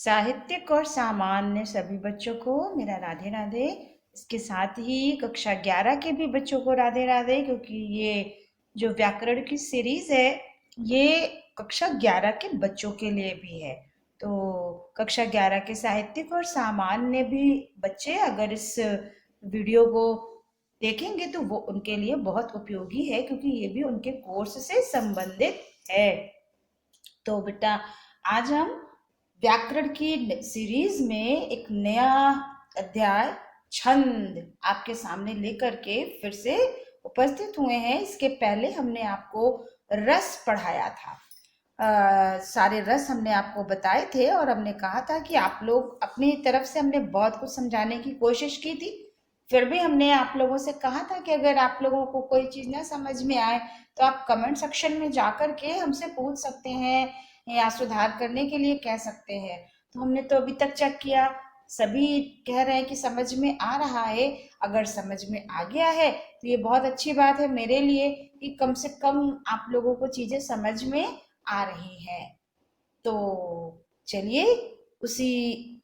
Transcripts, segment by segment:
साहित्यिक और सामान्य सभी बच्चों को मेरा राधे राधे। इसके साथ ही कक्षा 11 के भी बच्चों को राधे राधे, क्योंकि ये जो व्याकरण की सीरीज है ये कक्षा 11 के बच्चों के लिए भी है। तो कक्षा 11 के साहित्यिक और सामान्य भी बच्चे अगर इस वीडियो को देखेंगे तो वो उनके लिए बहुत उपयोगी है, क्योंकि ये भी उनके कोर्स से संबंधित है। तो बेटा आज हम व्याकरण की सीरीज में एक नया अध्याय छंद आपके सामने लेकर के फिर से उपस्थित हुए हैं। इसके पहले हमने आपको रस पढ़ाया था। सारे रस हमने आपको बताए थे और हमने कहा था कि आप लोग अपनी तरफ से हमने बहुत कुछ समझाने की कोशिश की थी। फिर भी हमने आप लोगों से कहा था कि अगर आप लोगों को कोई चीज़ ना समझ में आए तो आप कमेंट सेक्शन में जाकर के हमसे पूछ सकते हैं या सुधार करने के लिए कह सकते हैं। तो हमने तो अभी तक चेक किया, सभी कह रहे हैं कि समझ में आ रहा है। अगर समझ में आ गया है तो ये बहुत अच्छी बात है मेरे लिए कि कम से कम आप लोगों को चीज़ें समझ में आ रही हैं। तो चलिए उसी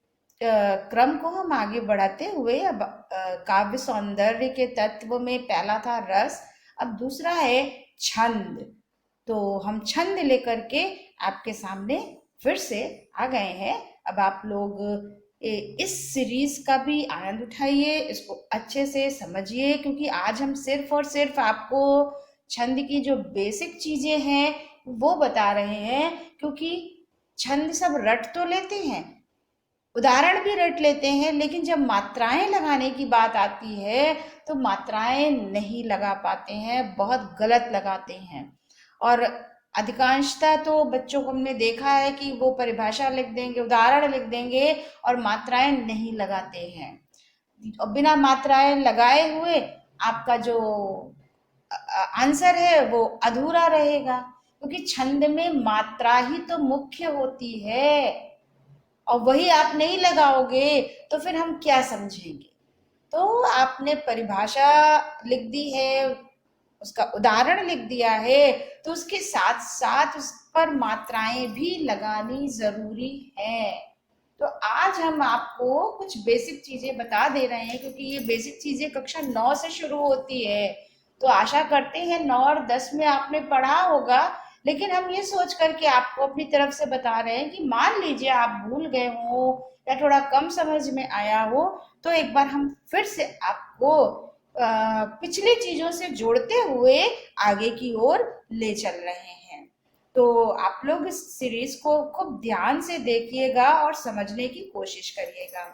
क्रम को हम आगे बढ़ाते हुए अब काव्य सौंदर्य के तत्व में पहला था रस, अब दूसरा है छंद। तो हम छंद लेकर के आपके सामने फिर से आ गए हैं। अब आप लोग इस सीरीज का भी आनंद उठाइए, इसको अच्छे से समझिए, क्योंकि आज हम सिर्फ और सिर्फ आपको छंद की जो बेसिक चीजें हैं वो बता रहे हैं। क्योंकि छंद सब रट तो लेते हैं, उदाहरण भी रट लेते हैं, लेकिन जब मात्राएं लगाने की बात आती है तो मात्राएं नहीं लगा पाते हैं, बहुत गलत लगाते हैं। और अधिकांशतः तो बच्चों को हमने देखा है कि वो परिभाषा लिख देंगे, उदाहरण लिख देंगे और मात्राएं नहीं लगाते हैं। और बिना मात्राएं लगाए हुए आपका जो आंसर है वो अधूरा रहेगा, क्योंकि छंद में मात्रा ही तो मुख्य होती है और वही आप नहीं लगाओगे तो फिर हम क्या समझेंगे। तो आपने परिभाषा लिख दी है, उसका उदाहरण लिख दिया है, तो उसके साथ साथ उस पर मात्राएं भी लगानी जरूरी है। तो आज हम आपको कुछ बेसिक चीजें बता दे रहे हैं, क्योंकि ये बेसिक चीजें कक्षा 9 से शुरू होती है। तो आशा करते हैं 9 और 10 में आपने पढ़ा होगा, लेकिन हम ये सोच करके आपको अपनी तरफ से बता रहे हैं कि मान लीजिए आप भूल गए हो या थोड़ा कम समझ में आया हो, तो एक बार हम फिर से आपको पिछली चीजों से जोड़ते हुए आगे की ओर ले चल रहे हैं। तो आप लोग इस सीरीज को खूब ध्यान से देखिएगा और समझने की कोशिश करिएगा।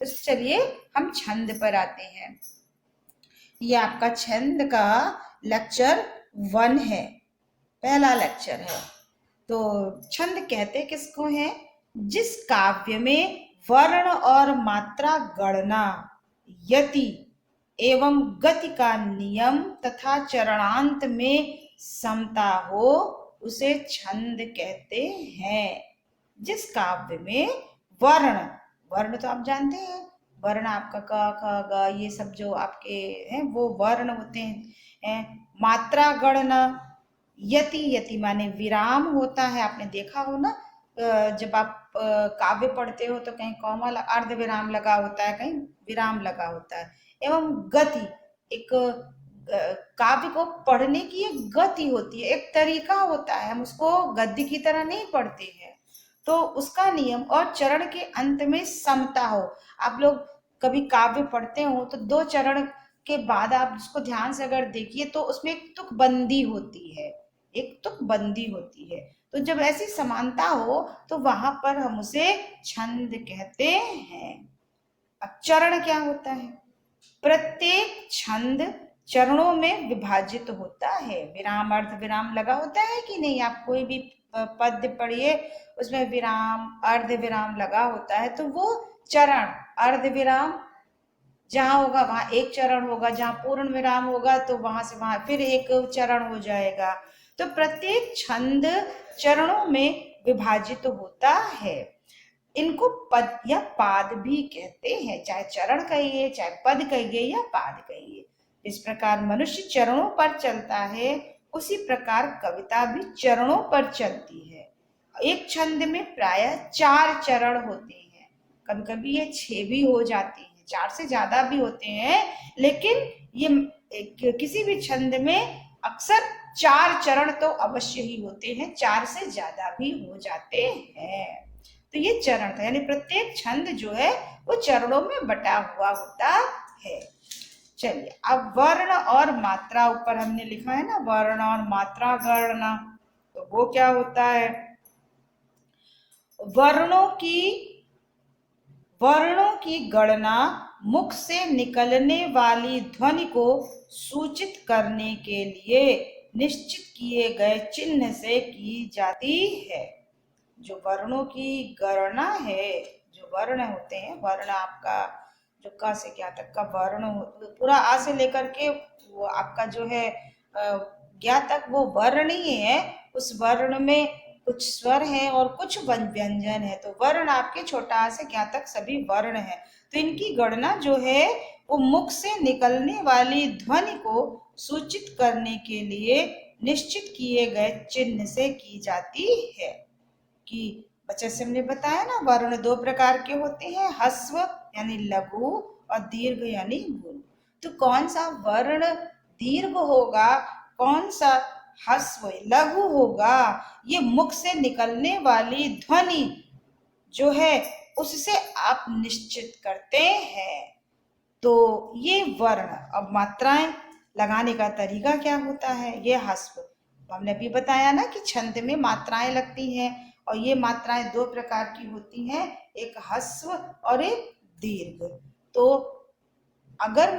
तो चलिए हम छंद पर आते हैं। ये आपका छंद का लेक्चर 1 है, पहला लेक्चर है। तो छंद कहते किसको हैं? जिस काव्य में वर्ण और मात्रा गणना, यति एवं गति का नियम तथा चरणांत में समता हो उसे छंद कहते हैं। जिस काव्य में वर्ण, वर्ण तो आप जानते हैं, वर्ण आपका क ख ग ये सब जो आपके हैं वो वर्ण होते हैं। मात्रा गणना, यति, यति माने विराम होता है, आपने देखा हो ना, जब आप काव्य पढ़ते हो तो कहीं कॉमा अर्ध विराम लगा होता है, कहीं विराम लगा होता है। एवं गति, एक काव्य को पढ़ने की एक गति होती है, एक तरीका होता है, हम उसको गद्य की तरह नहीं पढ़ते हैं। तो उसका नियम और चरण के अंत में समता हो। आप लोग कभी काव्य पढ़ते हो तो 2 चरण के बाद आप उसको ध्यान से अगर देखिए तो उसमें एक तुकबंदी होती है, एक तुकबंदी होती है। तो जब ऐसी समानता हो तो वहां पर हम उसे छंद कहते हैं। अब चरण क्या होता है? प्रत्येक छंद चरणों में विभाजित होता है। विराम अर्ध विराम लगा होता है कि नहीं? आप कोई भी पद्य पढ़िए उसमें विराम अर्ध विराम लगा होता है, तो वो चरण, अर्ध विराम जहां होगा वहां एक चरण होगा, जहां पूर्ण विराम होगा तो वहां से वहां फिर एक चरण हो जाएगा। तो प्रत्येक छंद चरणों में विभाजित होता है। इनको पद या पाद भी कहते हैं, चाहे चरण कहिए, चाहे पद कहिए या पाद कहिए। इस प्रकार मनुष्य चरणों पर चलता है, उसी प्रकार कविता भी चरणों पर चलती है। एक छंद में प्रायः 4 चरण होते हैं, कभी कभी ये 6 भी हो जाते हैं, 4 से ज्यादा भी होते हैं, लेकिन ये किसी भी छंद में अक्सर 4 चरण तो अवश्य ही होते हैं, 4 से ज्यादा भी हो जाते हैं। तो ये चरण था, यानी प्रत्येक छंद जो है वो चरणों में बटा हुआ होता है। चलिए, अब वर्ण और मात्रा ऊपर हमने लिखा है ना, वर्ण और मात्रा गणना, तो वो क्या होता है? वर्णों की गणना मुख से निकलने वाली ध्वनि को सूचित करने के लिए निश्चित किए गए चिन्ह से की जाती है। जो वर्णों की गणना है, जो वर्ण होते हैं, वर्ण आपका जो क से क्या तक का वर्ण पूरा आ से लेकर के वो आपका जो है ज्ञा तक वो वर्ण ही है। उस वर्ण में कुछ स्वर है और कुछ व्यंजन है, तो वर्ण आपके छोटा आ से क्या तक सभी वर्ण है। तो इनकी गणना जो है वो मुख से निकलने वाली ध्वनि को सूचित करने के लिए निश्चित किए गए चिन्ह से की जाती है। कि बच्चे से हमने बताया ना, वर्ण 2 प्रकार के होते हैं, ह्रस्व यानी लघु और दीर्घ यानी गुरु। तो कौन सा वर्ण दीर्घ होगा, कौन सा ह्रस्व लघु होगा, ये मुख से निकलने वाली ध्वनि जो है उससे आप निश्चित करते हैं। तो ये वर्ण, अब मात्राएं लगाने का तरीका क्या होता है? ये ह्रस्व, हमने अभी बताया ना कि छंद में मात्राएं लगती हैं, और ये मात्राएं 2 प्रकार की होती हैं, एक ह्रस्व और एक दीर्घ। तो अगर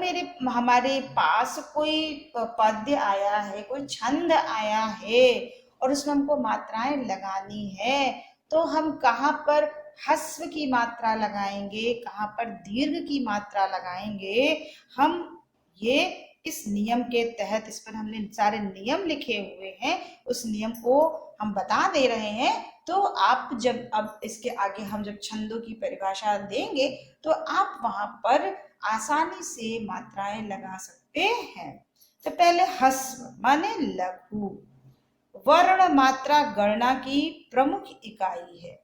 हमारे पास कोई पद्य आया है, कोई छंद आया है और उसमें हमको मात्राएं लगानी है, तो हम कहाँ पर ह्रस्व की मात्रा लगाएंगे, कहाँ पर दीर्घ की मात्रा लगाएंगे, हम ये इस नियम के तहत, इस पर हमने सारे नियम लिखे हुए हैं, उस नियम को हम बता दे रहे हैं। तो आप जब अब इसके आगे हम जब छंदों की परिभाषा देंगे तो आप वहां पर आसानी से मात्राएं लगा सकते हैं। तो पहले ह्रस्व माने लघु, वर्ण मात्रा गणना की प्रमुख इकाई है।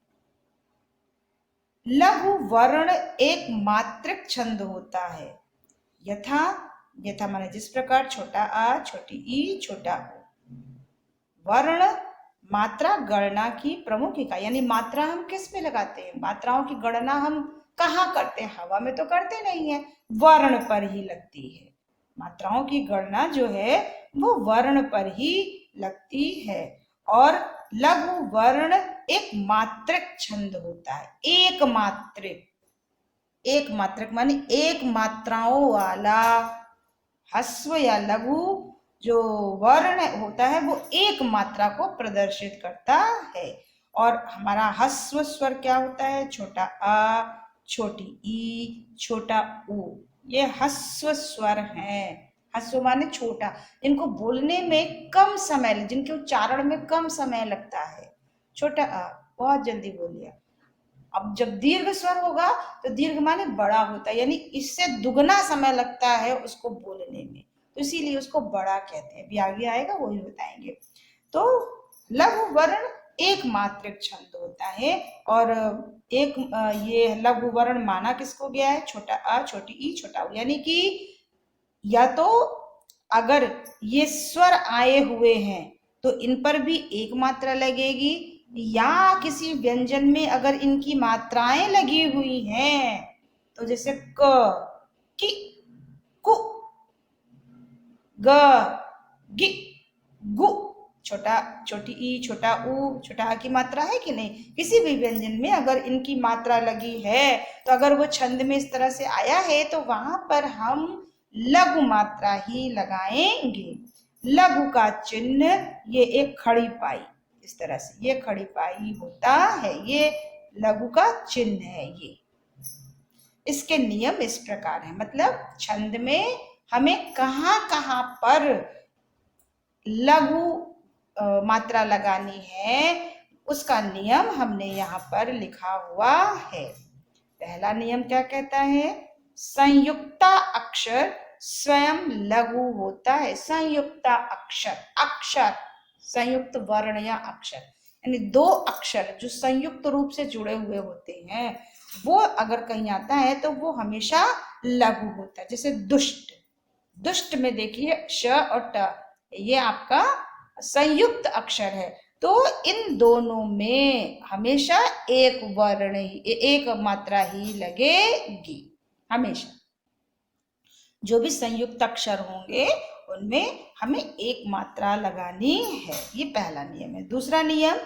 लघु वर्ण एक मात्रिक छंद होता है, यथा यथा माने जिस प्रकार छोटा आ, छोटी ई, छोटा उ। वर्ण मात्रा गणना की प्रमुख इकाई, यानी मात्रा हम किस में लगाते हैं? मात्राओं की गणना हम कहाँ करते हैं? हवा में तो करते नहीं है, वर्ण पर ही लगती है। मात्राओं की गणना जो है वो वर्ण पर ही लगती है। और लघु वर्ण एक मात्रक छंद होता है, एक मात्रक, एक मात्रक माने एक मात्राओं वाला। ह्रस्व या लघु जो वर्ण होता है वो एक मात्रा को प्रदर्शित करता है। और हमारा ह्रस्व स्वर क्या होता है? छोटा आ, छोटी ई, छोटा उ, ये ह्रस्व स्वर हैं। ह्रस्व माने छोटा, इनको बोलने में कम समय, जिनके उच्चारण में कम समय लगता है। छोटा आ बहुत जल्दी बोल लिया। अब जब दीर्घ स्वर होगा तो दीर्घ माने बड़ा होता है, यानी इससे दुगना समय लगता है उसको बोलने में, तो इसीलिए उसको बड़ा कहते हैं। अभी आगे आएगा वही बताएंगे। तो लघु वर्ण एक मात्रिक छंद होता है, और एक ये लघु वर्ण माना किसको गया है? छोटा आ, छोटी ई, छोटा उ, यानी कि या तो अगर ये स्वर आए हुए हैं तो इन पर भी एक मात्रा लगेगी, या किसी व्यंजन में अगर इनकी मात्राएं लगी हुई हैं, तो जैसे क, कि, कु, ग, गि, गु, छोटा छोटी ई, छोटा उ, छोटा आ की मात्रा है कि नहीं? किसी भी व्यंजन में अगर इनकी मात्रा लगी है, तो अगर वो छंद में इस तरह से आया है तो वहां पर हम लघु मात्रा ही लगाएंगे। लघु का चिन्ह ये एक खड़ी पाई, इस तरह से ये खड़ी पाई होता है, ये लघु का चिन्ह है। ये इसके नियम इस प्रकार है, मतलब छंद में हमें कहाँ कहाँ पर लघु मात्रा लगानी है उसका नियम हमने यहाँ पर लिखा हुआ है। पहला नियम क्या कहता है? संयुक्ता अक्षर स्वयं लघु होता है। संयुक्ता अक्षर, अक्षर संयुक्त वर्ण या अक्षर, यानी दो अक्षर जो संयुक्त रूप से जुड़े हुए होते हैं वो अगर कहीं आता है तो वो हमेशा लघु होता है। जैसे दुष्ट, दुष्ट में देखिए श और ट, ये आपका संयुक्त अक्षर है, तो इन दोनों में हमेशा एक वर्ण ही, एक मात्रा ही लगेगी हमेशा। जो भी संयुक्त अक्षर होंगे उनमें हमें एक मात्रा लगानी है, ये पहला नियम है। दूसरा नियम,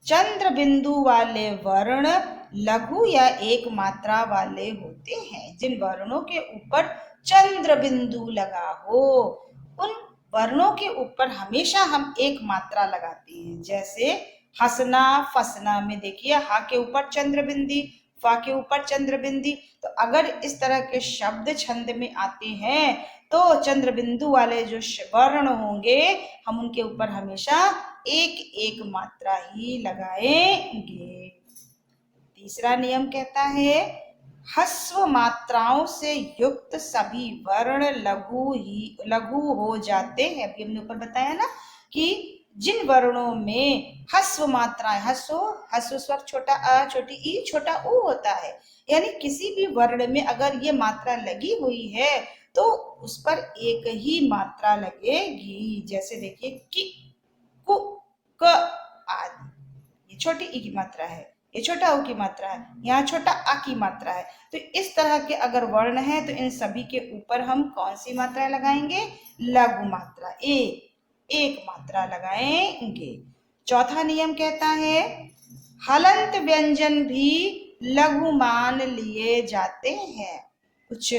चंद्र बिंदु वाले वर्ण लघु या एक मात्रा वाले होते हैं। जिन वर्णों के ऊपर चंद्र बिंदु लगा हो उन वर्णों के ऊपर हमेशा हम एक मात्रा लगाते हैं। जैसे हंसना फसना में देखिए हा के ऊपर चंद्र बिंदी, फा के ऊपर चंद्र बिंदी। तो अगर इस तरह के शब्द छंद में आते हैं तो चंद्र बिंदु वाले जो वर्ण होंगे हम उनके ऊपर हमेशा एक एक मात्रा ही लगाएंगे। तीसरा नियम कहता है ह्रस्व मात्राओं से युक्त सभी वर्ण लघु हो जाते हैं। अभी हमने ऊपर बताया ना कि जिन वर्णों में ह्रस्व मात्राएं, ह्रस्व स्वर छोटा अ छोटी ई छोटा ऊ होता है, यानी किसी भी वर्ण में अगर ये मात्रा लगी हुई है तो उस पर एक ही मात्रा लगेगी। जैसे देखिए कि, कु, क आदि, ये छोटी ई की मात्रा है, ये छोटा ऊ की मात्रा है, यहाँ छोटा आ की मात्रा है। तो इस तरह के अगर वर्ण है तो इन सभी के ऊपर हम कौन सी मात्रा लगाएंगे? लघु मात्रा, एक मात्रा लगाएंगे। चौथा नियम कहता है हलंत व्यंजन भी लघु मान लिए जाते हैं। कुछ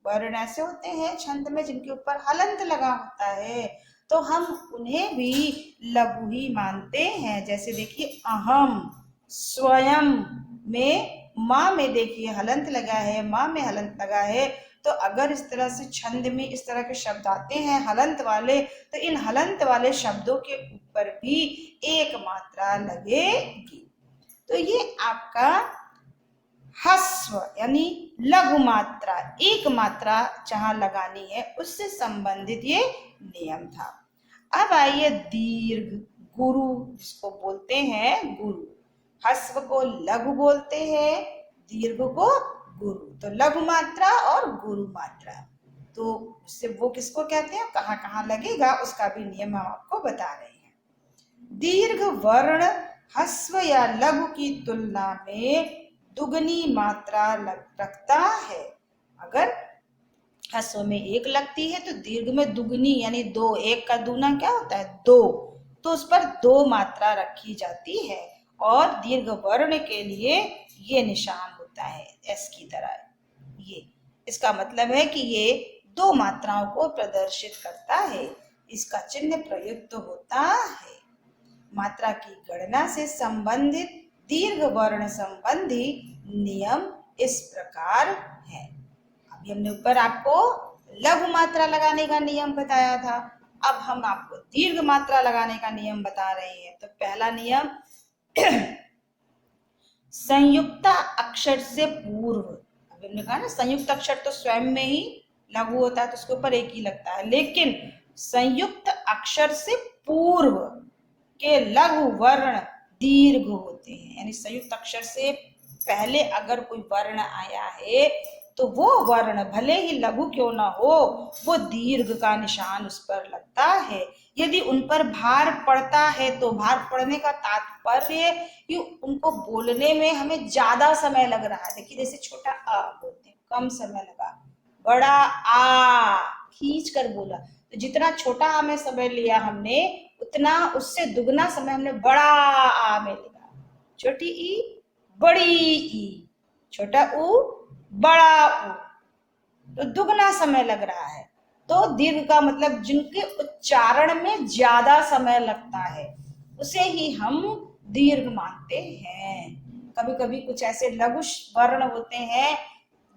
वर्ण ऐसे होते हैं छंद में जिनके ऊपर हलंत लगा होता है तो हम उन्हें भी लघु ही मानते हैं। जैसे देखिए अहम, स्वयं में माँ में देखिए हलंत लगा है, माँ में हलंत लगा है। तो अगर इस तरह से छंद में इस तरह के शब्द आते हैं हलंत वाले तो इन हलंत वाले शब्दों के ऊपर भी एक मात्रा लगेगी। तो ये आपका ह्रस्व यानी लघु मात्रा, एक मात्रा जहां लगानी है उससे संबंधित ये नियम था। अब आइए दीर्घ, गुरु जिसको बोलते हैं गुरु। ह्रस्व को लघु बोलते हैं, दीर्घ को गुरु। तो लघु मात्रा और गुरु मात्रा, तो उससे वो किसको कहते हैं, कहाँ कहाँ लगेगा उसका भी नियम हम आपको बता रहे हैं। दीर्घ वर्ण ह्रस्व या लघु की तुलना में दुगनी मात्रा रखता है। अगर ह्रस्व में एक लगती है तो दीर्घ में दुगनी यानी दो, एक का दूना क्या होता है दो, तो उस पर दो मात्रा रखी जाती है। और दीर्घ वर्ण के लिए ये निशान होता है एस की तरह, ये इसका मतलब है कि ये दो मात्राओं को प्रदर्शित करता है, इसका चिन्ह प्रयुक्त होता है। मात्रा की गणना से संबंधित दीर्घ वर्ण संबंधी नियम इस प्रकार है। अभी हमने ऊपर आपको लघु मात्रा लगाने का नियम बताया था, अब हम आपको दीर्घ मात्रा लगाने का नियम बता रहे हैं। तो पहला नियम संयुक्त अक्षर से पूर्व। अभी हमने कहा ना संयुक्त अक्षर तो स्वयं में ही लघु होता है तो उसके ऊपर एक ही लगता है, लेकिन संयुक्त अक्षर से पूर्व के लघु वर्ण दीर्घ होते हैं। यानी संयुक्त अक्षर से पहले अगर कोई वर्ण आया है तो वो वर्ण भले ही लघु क्यों ना हो वो दीर्घ का निशान उस पर लगता है। यदि उन पर भार पड़ता है तो भार पड़ने का तात्पर्य कि उनको बोलने में हमें ज्यादा समय लग रहा है। देखिए जैसे छोटा आ बोलते हैं कम समय लगा, बड़ा आ खींच कर बोला, तो जितना छोटा आ में समय लिया हमने उतना उससे दुगना समय हमने बड़ा आ में लिया। छोटी ई बड़ी ई, छोटा ऊ बड़ा ऊ, तो दुगना समय लग रहा है। तो दीर्घ का मतलब जिनके उच्चारण में ज्यादा समय लगता है उसे ही हम दीर्घ मानते हैं। कभी कभी कुछ ऐसे लघु वर्ण होते हैं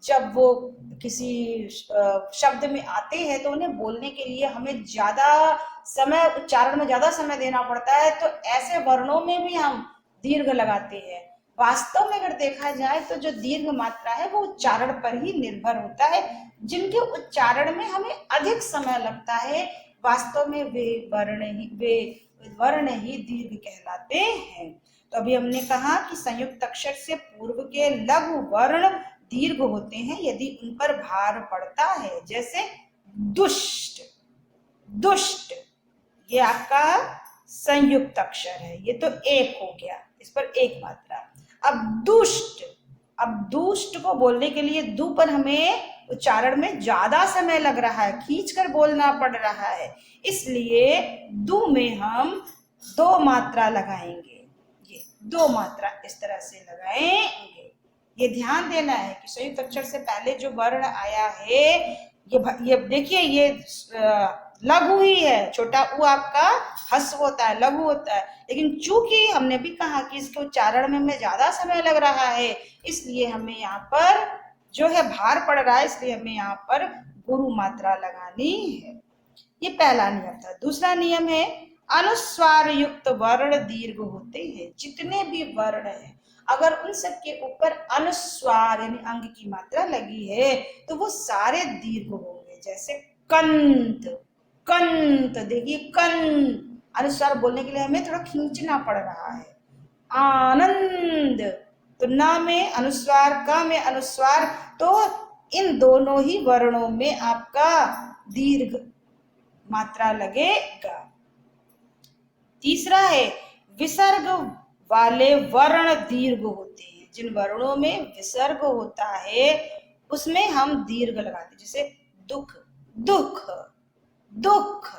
जब वो किसी शब्द में आते हैं तो उन्हें बोलने के लिए हमें ज्यादा समय, उच्चारण में ज्यादा समय देना पड़ता है, तो ऐसे वर्णों में भी हम दीर्घ लगाते हैं। वास्तव में अगर देखा जाए तो जो दीर्घ मात्रा है वो उच्चारण पर ही निर्भर होता है। जिनके उच्चारण में हमें अधिक समय लगता है वास्तव में वे वर्ण ही दीर्घ कहलाते हैं। तो अभी हमने कहा कि संयुक्त अक्षर से पूर्व के लघु वर्ण दीर्घ होते हैं यदि उन पर भार पड़ता है, जैसे दुष्ट। दुष्ट ये आपका संयुक्त अक्षर है, ये तो एक हो गया, इस पर एक मात्रा। अब दुष्ट, अब दुष्ट को बोलने के लिए दु पर हमें उच्चारण में ज्यादा समय लग रहा है, खींच कर बोलना पड़ रहा है, इसलिए दु में हम दो मात्रा लगाएंगे। ये दो मात्रा इस तरह से लगाएंगे। ये ध्यान देना है कि संयुक्त अक्षर से पहले जो वर्ण आया है ये देखिए, ये लघु ही है, छोटा उ आपका हस्व होता है, लघु होता है, लेकिन चूंकि हमने भी कहा कि इसके उच्चारण में हमें ज्यादा समय लग रहा है, इसलिए हमें यहाँ पर जो है भार पड़ रहा है, इसलिए हमें यहाँ पर गुरु मात्रा लगानी है। ये पहला नियम था। दूसरा नियम है अनुस्वार युक्त वर्ण दीर्घ होते हैं। जितने भी वर्ण हैं अगर उन सब के ऊपर अनुस्वार यानी अंग की मात्रा लगी है तो वो सारे दीर्घ होंगे। जैसे कंत, कंत, देखिए कंत अनुस्वार बोलने के लिए हमें थोड़ा खींचना पड़ रहा है। आनंद, तो न में अनुस्वार, क में अनुस्वार, तो इन दोनों ही वर्णों में आपका दीर्घ मात्रा लगेगा। तीसरा है विसर्ग वाले वर्ण दीर्घ होते हैं। जिन वर्णों में विसर्ग होता है उसमें हम दीर्घ लगाते हैं, जैसे दुख, दुख, दुख,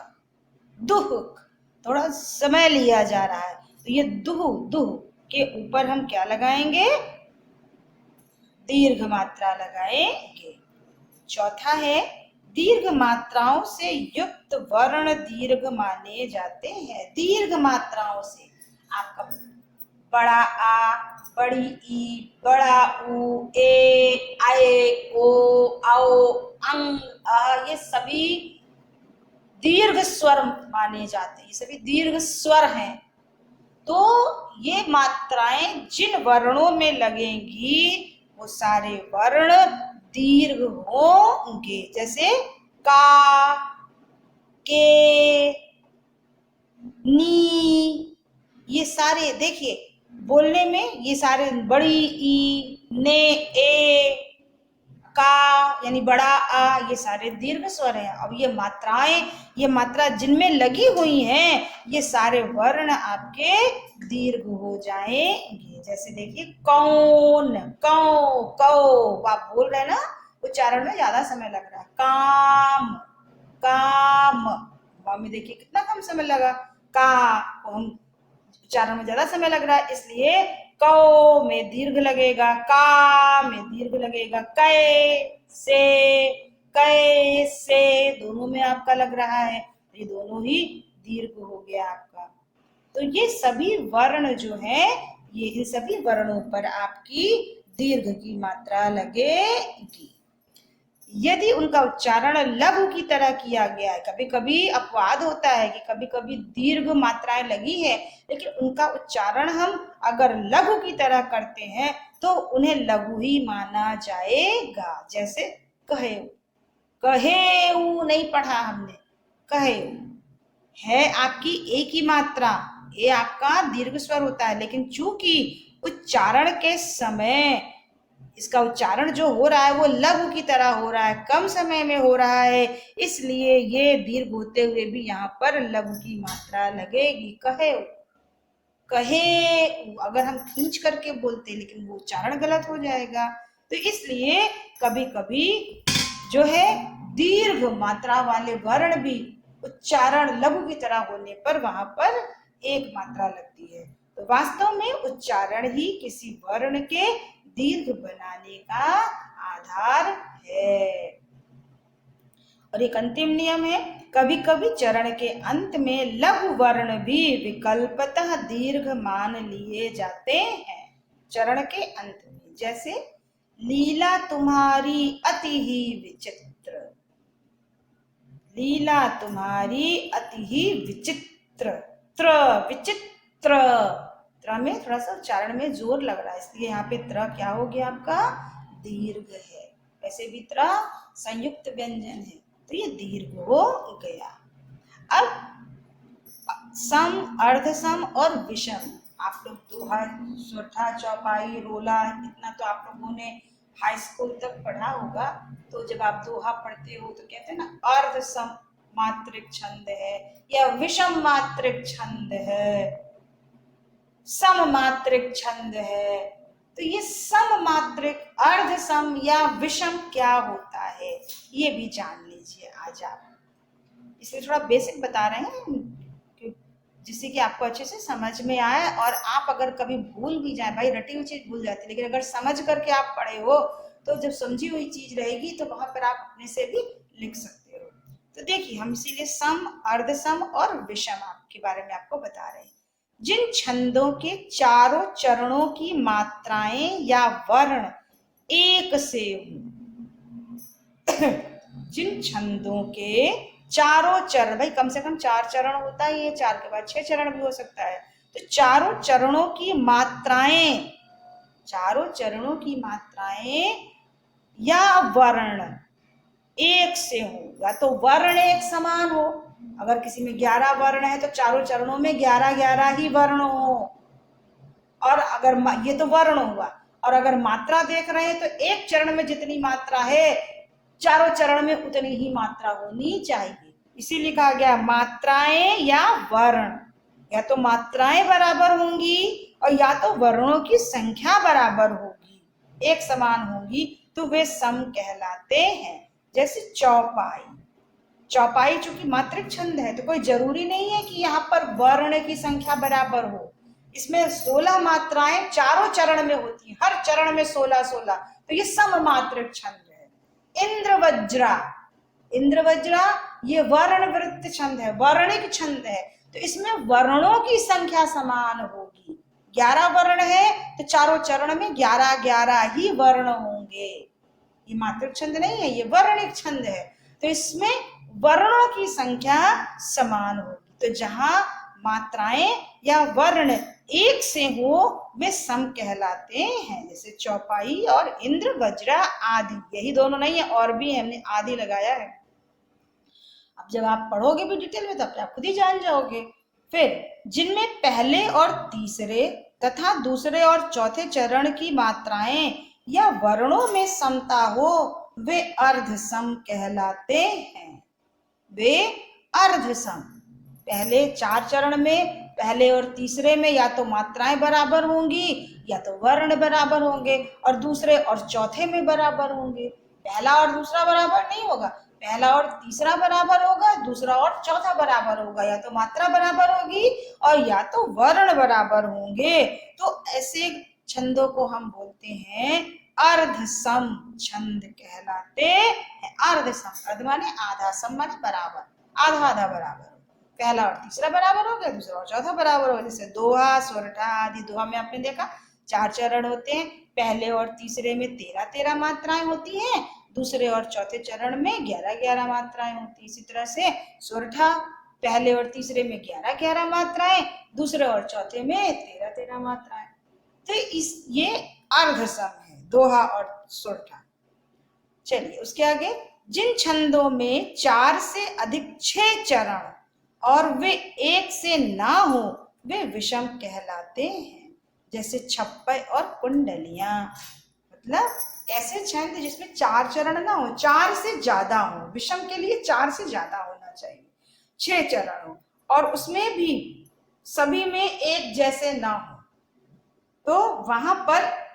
दुख, थोड़ा समय लिया जा रहा है, तो ये दुह, दुह के ऊपर हम क्या लगाएंगे? दीर्घ मात्रा लगाएंगे। चौथा है दीर्घ मात्राओं से युक्त वर्ण दीर्घ माने जाते हैं। दीर्घ मात्राओं से आपका बड़ा आ, बड़ी ई, बड़ा उ, ए, आए, ओ, आओ, अंग, ये सभी दीर्घ स्वर माने जाते हैं, ये सभी दीर्घ स्वर हैं। तो ये मात्राएं जिन वर्णों में लगेंगी वो सारे वर्ण दीर्घ होंगे। जैसे का, के, नी, ये सारे देखिए बोलने में ये सारे बड़ी ई, ने, ए, का यानी बड़ा आ, ये सारे दीर्घ स्वर हैं। अब ये मात्राएं, ये मात्रा जिनमें लगी हुई हैं ये सारे वर्ण आपके दीर्घ हो जाएंगे। जैसे देखिए कौन, कौ, कौ, आप बोल रहे हैं ना, उच्चारण में ज्यादा समय लग रहा है। काम, काम, में देखिए कितना कम समय लगा। का को हम उच्चारण में ज्यादा समय लग रहा है, इसलिए कौ में दीर्घ लगेगा, का में दीर्घ लगेगा। कै से दोनों में आपका लग रहा है, ये दोनों ही दीर्घ हो गया आपका। तो ये सभी वर्ण जो है ये इन सभी वर्णों पर आपकी दीर्घ की मात्रा लगेगी। यदि उनका उच्चारण लघु की तरह किया गया है, कभी कभी अपवाद होता है कि कभी कभी दीर्घ मात्राएं लगी है लेकिन उनका उच्चारण हम अगर लघु की तरह करते हैं तो उन्हें लघु ही माना जाएगा। जैसे कहे, कहे नहीं पढ़ा हमने, कहे है आपकी एक ही मात्रा, ये आपका दीर्घ स्वर होता है, लेकिन चूंकि उच्चारण के समय इसका उच्चारण जो हो रहा है वो लघु की तरह हो रहा है, कम समय में हो रहा है, इसलिए ये दीर्घ होते हुए भी यहाँ पर लघु की मात्रा लगेगी। कहे, कहे अगर हम खींच करके बोलते लेकिन वो उच्चारण गलत हो जाएगा, तो इसलिए कभी कभी जो है दीर्घ मात्रा वाले वर्ण भी उच्चारण लघु की तरह होने पर वहां पर एक मात्रा लगती है। तो वास्तव में उच्चारण ही किसी वर्ण के दीर्घ बनाने का आधार है। और एक अंतिम नियम है, कभी कभी चरण के अंत में लघु वर्ण भी विकल्पतः दीर्घ मान लिए जाते हैं। चरण के अंत में, जैसे लीला तुम्हारी अति ही विचित्र, लीला तुम्हारी अति ही विचित्र, त्र, विचित्र, त्र में थोड़ा सा उच्चारण में जोर लग रहा है, इसलिए यहाँ पे त्र क्या हो गया आपका? दीर्घ है। वैसे भी त्र संयुक्त व्यंजन है तो ये दीर्घ हो गया। अब सम, अर्धसम और विषम, आप लोग दोहा, सोरठा, चौपाई, रोला इतना तो आप लोगों ने हाई स्कूल तक पढ़ा होगा। तो जब आप दोहा पढ़ते हो तो कहते हैं ना अर्धसम मात्रिक छंद है या विषम मात्रिक छंद है, सम मात्रिक छंद है। तो ये सम मात्रिक, अर्ध सम या विषम क्या होता है ये भी जान लीजिए आज आप। इसलिए थोड़ा बेसिक बता रहे हैं जिससे कि आपको अच्छे से समझ में आए। और आप अगर कभी भूल भी जाए, भाई रटी हुई चीज भूल जाती है, लेकिन अगर समझ करके आप पढ़े हो तो जब समझी हुई चीज रहेगी तो वहां पर आप अपने से भी लिख सकते हो। तो देखिए हम इसीलिए सम, अर्धसम और विषम आपके बारे में आपको बता रहे हैं। जिन छंदों के चारों चरणों की मात्राएं या वर्ण एक से जिन छंदों के चारों चरण, भाई कम से कम 4 चरण होता है, ये 4 के बाद 6 चरण भी हो सकता है। तो चारों चरणों की मात्राएं, चारों चरणों की मात्राएं या वर्ण एक से हो, या तो वर्ण एक समान हो। अगर किसी में 11 वर्ण है तो चारों चरणों में 11-11 ही वर्ण हो। और अगर ये तो वर्ण हुआ, और अगर मात्रा देख रहे हैं तो एक चरण में जितनी मात्रा है चारों चरण में उतनी ही मात्रा होनी चाहिए। इसीलिए कहा गया मात्राएं या वर्ण, या तो मात्राएं बराबर होंगी और या तो वर्णों की संख्या बराबर होगी, एक समान होगी, तो वे सम कहलाते हैं। जैसे चौपाई, चौपाई चूंकि मात्रिक छंद है तो कोई जरूरी नहीं है कि यहाँ पर वर्ण की संख्या बराबर हो। इसमें 16 मात्राएं चारों चरण में होती हैं, हर चरण में 16-16, तो ये सम मात्रिक छंद है। इंद्रवज्रा, इंद्रवज्रा ये वर्ण वृत्त छंद है, वर्णिक छंद है, तो इसमें वर्णों की संख्या समान होगी। 11 वर्ण है तो चारों चरण में 11-11 ही वर्ण होंगे। ये मात्रिक छंद नहीं है, ये वर्णिक छंद है, तो इसमें वर्णों की संख्या समान होगी। तो जहां मात्राएं या वर्ण एक से हो वे सम कहलाते हैं। जैसे चौपाई और इंद्र, वज्रा आदि, यही दोनों नहीं है और भी है, हमने आदि लगाया है। अब जब आप पढ़ोगे भी डिटेल में तब आप खुद ही जान जाओगे। फिर जिनमें पहले और तीसरे तथा दूसरे और चौथे चरण की मात्राएं या वर्णों में समता हो वे अर्धसम कहलाते हैं। वे अर्धसम, पहले 4 चरण में पहले और तीसरे में या तो मात्राएं बराबर होंगी या तो वर्ण बराबर होंगे, और दूसरे और चौथे में बराबर होंगे। पहला और दूसरा बराबर नहीं होगा, पहला और तीसरा बराबर होगा, दूसरा और चौथा बराबर होगा, या तो मात्रा बराबर होगी और या तो वर्ण बराबर होंगे। तो ऐसे छंदों को हम बोलते हैं अर्धसम छंद कहलाते हैं। अर्धसम, अर्ध माने आधा, सम माने बराबर, आधा आधा बराबर, पहला और तीसरा बराबर हो गया, दूसरा और चौथा बराबर हो गया। जैसे दोहा, सोरठा आदि, दोहा में आपने देखा 4 चरण होते हैं, पहले और तीसरे में 13-13 मात्राएं होती हैं, दूसरे और चौथे चरण में 11-11 मात्राएं होती है। इसी तरह से सोरठा, पहले और तीसरे में 11-11 मात्राएं, दूसरे और चौथे में 13-13 मात्राएं। तो ये अर्धसम है, दोहा और सोरठा। चलिए उसके आगे, जिन छंदों में 4 से अधिक 6 चरण और वे एक से ना हो वे विषम कहलाते हैं। जैसे छप्पय और कुंडलियां, मतलब ऐसे छंद जिसमें 4 चरण ना हो, 4 से ज्यादा हो, विषम के लिए 4 से ज्यादा होना चाहिए, 6 चरण हो और उसमें भी सभी में एक जैसे ना हो, तो वहां पर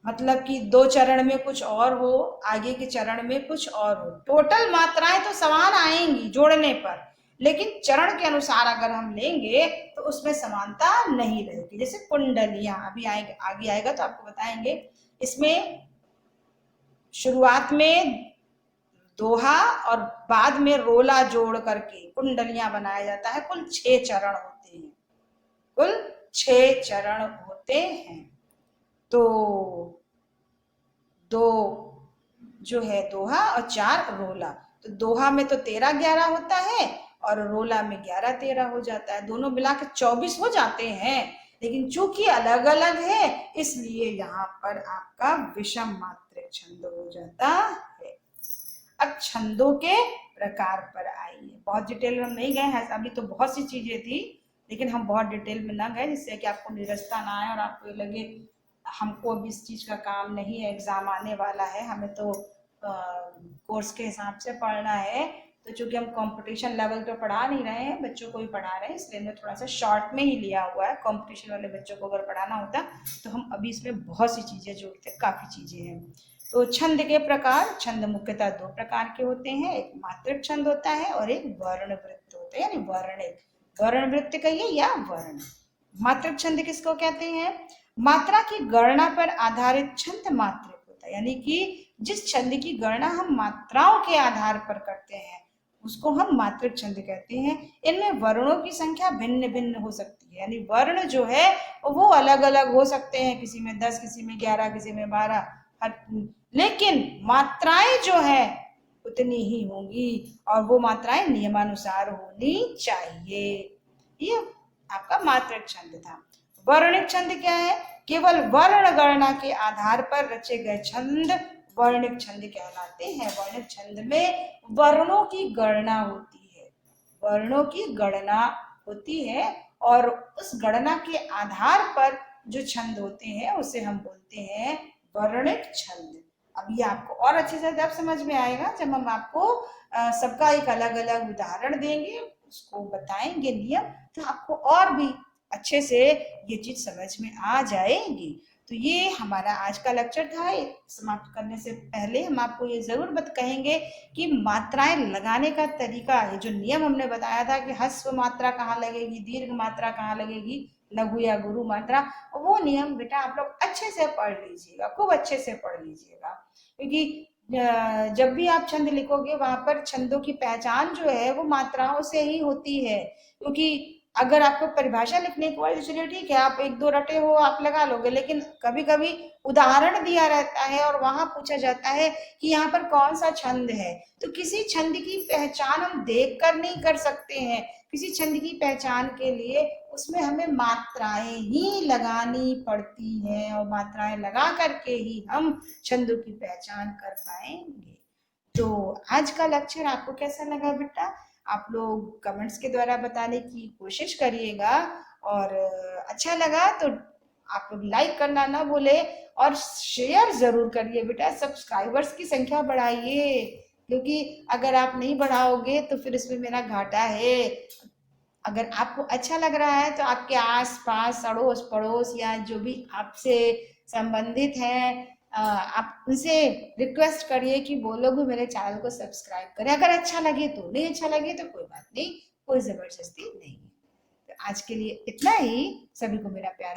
मतलब कि 2 चरण में कुछ और हो, आगे के चरण में कुछ और हो, टोटल मात्राएं तो समान आएंगी जोड़ने पर, लेकिन चरण के अनुसार अगर हम लेंगे तो उसमें समानता नहीं रहेगी। जैसे कुंडलियां, अभी आगे आएगा तो आपको बताएंगे। इसमें शुरुआत में दोहा और बाद में रोला जोड़ करके कुंडलियां बनाया जाता है। कुल 6 चरण होते हैं, कुल 6 चरण होते हैं। तो 2 जो है दोहा और 4 रोला, तो दोहा में तो 13-11 होता है और रोला में 11-13 हो जाता है, दोनों मिला के 24 हो जाते हैं, लेकिन चूंकि अलग अलग है इसलिए यहाँ पर आपका विषम मात्रिक छंद हो जाता है। अब छंदों के प्रकार पर आइए, बहुत बहुत डिटेल में हम नहीं गए हैं, अभी तो बहुत सी चीज़ें थी, लेकिन हम बहुत डिटेल में ना गए जिससे कि आपको निरस्ता ना आए और आपको ये लगे हमको अभी इस चीज़ का काम नहीं है, एग्ज़ाम आने वाला है, हमें तो कोर्स के हिसाब से पढ़ना है। तो चूंकि हम कंपटीशन लेवल पे पढ़ा नहीं रहे हैं, बच्चों को ही पढ़ा रहे हैं, इसलिए हमने थोड़ा सा शॉर्ट में ही लिया हुआ है। कंपटीशन वाले बच्चों को अगर पढ़ाना होता तो हम अभी इसमें बहुत सी चीज़ें जोड़ते, काफ़ी चीज़ें हैं। तो छंद के प्रकार, छंद मुख्यतः दो प्रकार के होते हैं, एक मात्रिक छंद होता है और एक वर्णवृत्त होता है, यानी वर्णिक। वर्णवृत्त कहिए या वर्ण। मात्रिक छंद किसको कहते हैं? मात्रा की गणना पर आधारित छंद मात्रिक होता है, यानी कि जिस छंद की गणना हम मात्राओं के आधार पर करते हैं उसको हम मात्रिक छंद कहते हैं। इनमें वर्णों की संख्या भिन्न भिन्न हो सकती है, यानी वर्ण जो है वो अलग अलग हो सकते हैं, किसी में 10, किसी में 11, किसी में 12, लेकिन मात्राएं जो है उतनी ही होंगी और वो मात्राएं नियमानुसार होनी चाहिए। ये आपका मात्रिक छंद था। वर्णिक छंद क्या है? केवल वर्ण गणना के आधार पर रचे गए छंद वर्णिक छंद कहलाते हैं। वर्णिक छंद में वर्णों की गणना होती है, वर्णों की गणना होती है और उस गणना के आधार पर जो छंद होते हैं उसे हम बोलते हैं वर्णिक छंद। अब ये आपको और अच्छे से जब समझ में आएगा जब हम आपको सबका एक अलग अलग उदाहरण देंगे, उसको बताएंगे नियम, तो आपको और भी अच्छे से ये चीज समझ में आ जाएगी। तो ये हमारा आज का लेक्चर था। समाप्त करने से पहले हम आपको ये जरूर कहेंगे कि मात्राएं लगाने का तरीका, ये जो नियम हमने बताया था कि ह्रस्व मात्रा कहाँ लगेगी, दीर्घ मात्रा कहाँ लगेगी, लघु या गुरु मात्रा, वो नियम बेटा आप लोग अच्छे से पढ़ लीजिएगा, खूब अच्छे से पढ़ लीजिएगा। क्योंकि जब भी आप छंद लिखोगे वहां पर छंदों की पहचान जो है वो मात्राओं से ही होती है। क्योंकि अगर आपको परिभाषा लिखने को है, चलिए ठीक है आप एक दो रटे हो आप लगा लोगे, लेकिन कभी कभी उदाहरण दिया रहता है और वहां पूछा जाता है कि यहाँ पर कौन सा छंद है, तो किसी छंद की पहचान हम देख कर नहीं कर सकते हैं। किसी छंद की पहचान के लिए उसमें हमें मात्राएं ही लगानी पड़ती हैं और मात्राएं लगा करके ही हम छंदों की पहचान कर पाएंगे। तो आज का लेक्चर आपको कैसा लगा बेटा? आप लोग कमेंट्स के द्वारा बताने की कोशिश करिएगा और अच्छा लगा तो आप लोग लाइक करना ना भूले और शेयर जरूर करिए बेटा। सब्सक्राइबर्स की संख्या बढ़ाइए, क्योंकि अगर आप नहीं बढ़ाओगे तो फिर इसमें मेरा घाटा है। अगर आपको अच्छा लग रहा है तो आपके आस पास अड़ोस पड़ोस या जो भी आपसे संबंधित हैं आप उनसे रिक्वेस्ट करिए कि वो लोग भी मेरे चैनल को सब्सक्राइब करें। अगर अच्छा लगे तो, नहीं अच्छा लगे तो कोई बात नहीं, कोई जबरदस्ती नहीं है। तो आज के लिए इतना ही। सभी को मेरा प्यार।